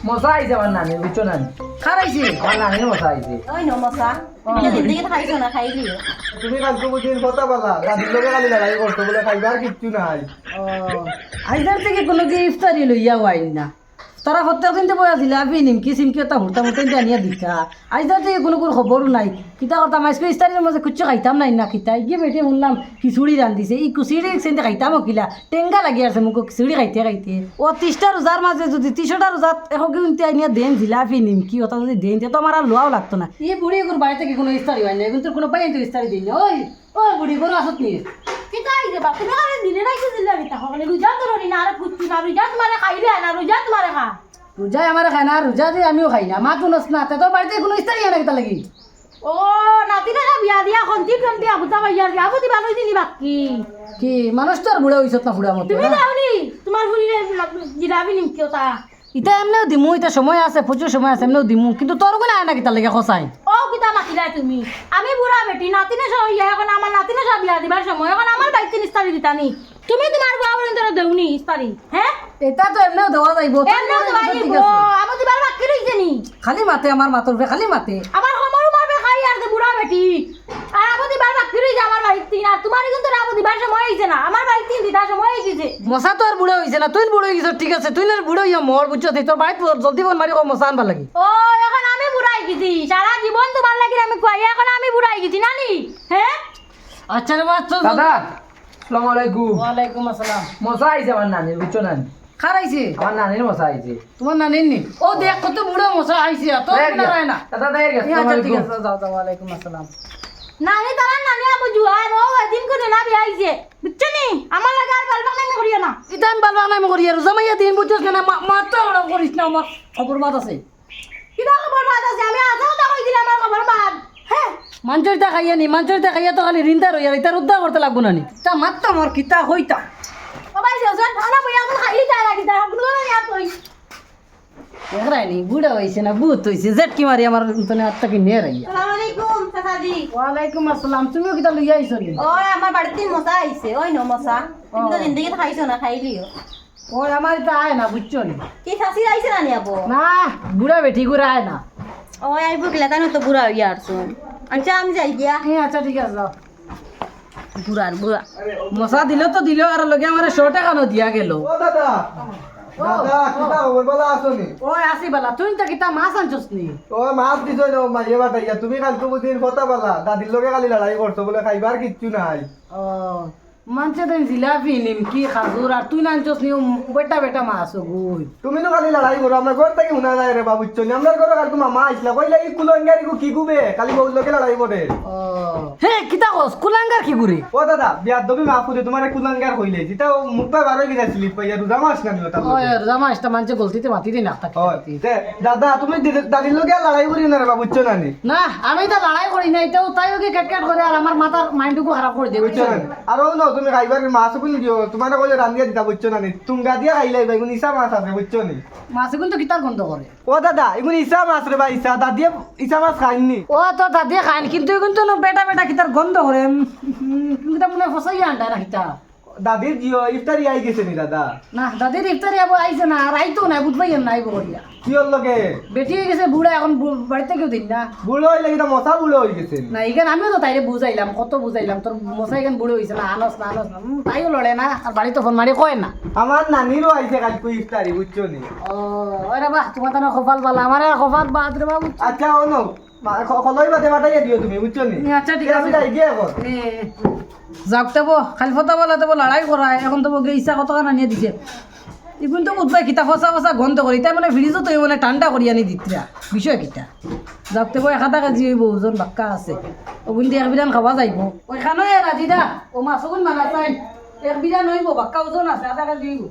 মশা আইছে আমার নানি বুঝছো নানি খারাইছে আমার নানির মশা আইছে ওই নো মশা তুমি জিন্দগি খাইছো না খাইলিও তুমি কালকে বুঝিন কথা বলা দাদির লোকে খালি লড়াই করতো বলে খাইবার কিচ্ছু নাই ও আইদার থেকে কোনো কি ইফতারি লইয়া আইন না তারা প্রত্যেক দিন তো বয়া দিলে আপনি নিমকি সিমকি এটা হুড়তা মুড়তে আনিয়া দিতা আইদার থেকে কোনো খবরও নাই কিতা কথা মাইসকে ইফতারির মাঝে কিচ্ছু খাইতাম নাই না কিতা গিয়ে বেটে শুনলাম খিচুড়ি রান্ধিছে এই কুচিড়ি সেন্টে খাইতাম কিলা টেঙ্গা লাগি আছে মোক খিচুড়ি খাইতে খাইতে ও 30টা রোজার মাঝে যদি 30টা রোজাত এখন কিন্তু আনিয়া দেন জিলাপি নিমকি ওটা যদি দেন তো আমার আর লোয়াও লাগতো না এই বুড়ি এগুলো বাড়ি থেকে কোনো ইফতারি হয় না কিন্তু কোনো পাই তো ইফতারি দিন ওই বুড়ি কোনো আসত নিয়ে কিতা আইছে বা তুমি আরে দিনে রাইছে দিলা কিতা হলে রোজা ধরনি না আরে পুচ্ছি না রোজা তোমারে খাইলে না রোজা তোমারে খা রোজাই আমার খাই না রোজা দিয়ে আমিও খাই না মা কোনস না তোর বাড়িতে কোনো ইফতারি হয় না কিতা লাগি ও নাতিনা বিয়া দিয়া খন্তি খন্তি আবুতা ভাইয়া দিয়া আবুতি বানই দিলি বাকি কি মানুষ তো আর বুড়া হইছত না বুড়া মতো তুমি দাওনি তোমার ফুলিরে জিরাবি নিমকি ওটা ইটা এমনিও দিমু এটা সময় আছে প্রচুর সময় আছে এমনিও দিমু কিন্তু তোর কোনো আয় না কিতা লাগে খসাই ও কিতা মাতিলা তুমি আমি বুড়া বেটি নাতিনে সই এখন আমার নাতিনে সব বিয়া দিবার সময় এখন আমার বাইতে নিস্তারি দিতানি তুমি তোমার বুড়া বলেন তোরা দেউনি ইস্তারি হ্যাঁ এটা তো এমনিও দেওয়া যাইব এমনিও তো ভাই আমি দিবার বাকি রইছে নি খালি মাতে আমার মাতর খালি মাতে আমার আমারও মারবে খাই আর যে বুড়া বেটি আর আমি দিবার বাকি রইছে আমার বাড়িতে আর তোমার কিন্তু রাবো দিবার সময় হইছে না আমার বাড়িতে দিবার সময় হইছে মশা তো আর বুড়ো হইছে না তুই বুড়ো হইছ ঠিক আছে তুই না বুড়ো হইয়া মর বুঝছ তোর বাড়িতে জলদি ফোন মারি মশা আনবার লাগি ও এখন আমি বুড়াই গেছি সারা জীবন তোমার লাগি আমি খুয়াই এখন আমি বুড়াই গেছি নানি হ্যাঁ আচ্ছা রে বাচ্চা দাদা আসসালামু আলাইকুম ওয়ালাইকুম আসসালাম মশা আইছে আমার নানির বুঝছো নানি খারাইছে আমার নানির মশা আইছে তোমার নানির নি ও দেখ কত বুড়ো মশা আইছে তো না রায় না দাদা দাঁড়িয়ে গেছে আচ্ছা ঠিক আছে যাও যাও ওয়ালাইকুম আসসালাম নানি তারা নানি আবু জুয়ান ও এদিন করে না বিয়াইছে বুঝছো নি আমার লাগি আর বালবাক নাই করিও না এটা আমি বালবা নাই করি আর জামাইয়া দিন বুঝছস না মাত্র ওরা করিস না আমার খবর বাদ আছে কিটা খবর বাদ আছে আমি আজাও তা কই দিলাম আমার খবর বাদ হ্যাঁ মাঞ্চরিতা খাইয়া নি মাঞ্চরিতা খাইয়া তো খালি রিন্দা রইয়া এটা উদ্ধার করতে লাগবো না নি তা মাত্র মোর কিতা হইতা ও ভাই জজন আনা বইয়া তো খাইলি যায় লাগি তা আপনি কোন নিয়া কই এগরাই নি বুড়া হইছে না বুত হইছে জেটকি মারি আমার তনে আত্মা কি নে রাইয়া আসসালামু আলাইকুম চাচাজি ওয়ালাইকুম আসসালাম তুমিও কিতা লইয়া আইছো নি ও আমার বাড়িতে মশা আইছে ওই নো মশা তুমি তো জিন্দগি খাইছো না খাইলিও ওই আমার এটা আয় না বুঝছো নি কি শাশি আইছে না নি আবো না বুড়া বেটি গুড়া আয় না ও আইবো গলা কেন তো বুড়া হইয়া আসুন আচ্ছা আমি যাই গিয়া আচ্ছা ঠিক আছে যাও বুড়ার বুড়া মশা দিল তো দিল আর লগে আমার 100 টাকা নো দিয়া গেল ও দাদা দাদা কিতা খবর বলা আসনি ওই আসি বালা তুই তো কিতা মাছ আনছস নি ও মাছ দিছ না মাইয়ে বাটাইয়া তুমি কালকে বুঝিন কথা বলা দাদির লোকে খালি লড়াই করতো বলে খাইবার কিচ্ছু নাই ও মানছে দেন জিলাপি নিমকি খাজুর আর তুই না আনছস নি বেটা বেটা মাছ গুই তুমি তো খালি লড়াই করো আমরা ঘর থেকে শুনা যায় রে বাবু চনি আমরা ঘর কালকে মামা আইসলা কইলা এই কুলঙ্গারি কি গুবে খালি বউ লোকে লড়াই করে ও হে কিতা কস কুলাঙ্গার কি গুরি ও দাদা বিয়ার দবি মাফ করে তোমার কুলঙ্গার কইলে যেটা মুখ পায় বারো গিয়ে স্লিপ পাইয়া রোজা মাস না নিও তার ওই জামাইটা মানছে গলতিতে মাতি দি না দাদা তুমি দাদির লোকে লড়াই করি না রে বাবু চনানি না আমি তো লড়াই করি না এটাও তাইও কি কেটকাট করে আর আমার মাথার মাইন্ডটুকু খারাপ করে দিয়ে বুঝছো না আর ও না তুমি খাইবার মাছ কোন দিও তোমার কইলে রান্দিয়া দিতা বুঝছো না তুঙ্গা দিয়া খাইলে বেগুন ইসা মাছ আছে বুঝছো নি মাছ কিন্তু কিতার গন্ধ করে ও দাদা এগুন ইসা মাছ রে বা ইসা দাদিয়া ইসা মাছ খাইনি ও তো দাদি খান কিন্তু কিন্তু বেটা বেটা কিতার গন্ধ করে কিন্তু মনে ফসাই আন্ডা না কিতা দাদির জিও ইফতারি আই গেছে নি দাদা না দাদির ইফতারি আবো আইছে না আর আইতো না বুঝবাই না আইবো করিয়া কি হল লগে বেটি হয়ে গেছে বুড়া এখন বাড়িতে কেউ দিন না বুড়ো হইলে কিটা মশা বুড়ো হয়ে গেছে না এখানে আমিও তো তাইরে বুঝাইলাম কত বুঝাইলাম তোর মশাই এখানে বুড়ো হয়েছে না আনস না তাইও লড়ে না আর বাড়িতে ফোন মারি কয় না আমার নানিরও আইছে কালকে ইফতারি বুঝছো নি ও রে বাহ তোমার তো কপাল বালা আমার আর কপাল বাদ রে বাবু আচ্ছা ও নো খলই বাদে বাটাইয়া দিও তুমি বুঝছো নি আচ্ছা ঠিক আমি আছে যাই গিয়ে এখন যাক দেবো খালি ফটা বলা দেবো লড়াই করায় এখন দেবো ইচ্ছা কত কানা নিয়ে দিছে এখন তো বুঝবাই কিতা ফসা ফসা গন্ধ করি তাই মানে ফ্রিজও তো মানে ঠান্ডা করি আনি দিতরা বিষয় কিতা যাক দেবো 1 কেজি হইব ওজন বাক্কা আছে ওগুন দিয়ে 1 বিরান খাওয়া যাইব ওইখানে রাজি দা ও মাছ ওগুন মানা চাই 1 বিরান হইব বাক্কা ওজন আছে 1 কেজি হইব